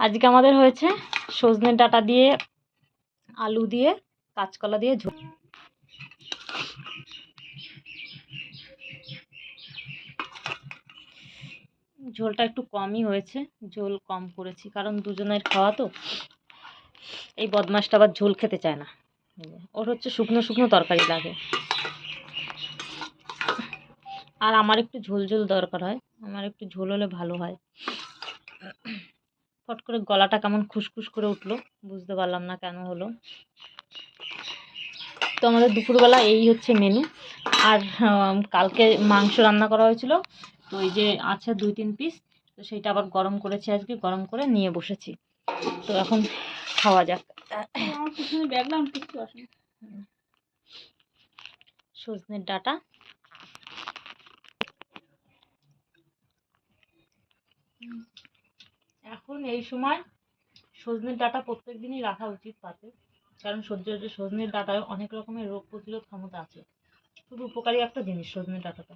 আজকে আমাদের হয়েছে সজনের ডাঁটা দিয়ে, আলু দিয়ে, কাঁচকলা দিয়ে ঝোল। ঝোলটা একটু কমই হয়েছে, ঝোল কম করেছি কারণ দুজনের খাওয়া তো। এই বদমাসটা আবার ঝোল খেতে চায় না, ওর হচ্ছে শুকনো শুকনো তরকারি লাগে। আর আমার একটু ঝোল ঝোল দরকার হয়, আমার একটু ঝোল হলে ভালো হয়। ফট করে গলাটা কেমন খুসখুস করে উঠলো, বুঝতে পারলাম না কেন হলো। তো আমাদের দুপুরবেলা এই হচ্ছে মেনু। আর কালকে মাংস রান্না করা হয়েছিল, তো এই যে আছে 2-3 পিস, তো সেইটা আবার গরম করেছি, আজকে গরম করে নিয়ে বসেছি। তো এখন খাওয়া যাক। সজনের ডাঁটা, এখন এই সময় সজনের ডাঁটা প্রত্যেক দিনই রাখা উচিত পাতে, কারণ সজনের ডাঁটায় অনেক রকমের রোগ প্রতিরোধ ক্ষমতা আছে। খুব উপকারী একটা জিনিস সজনের ডাঁটাটা।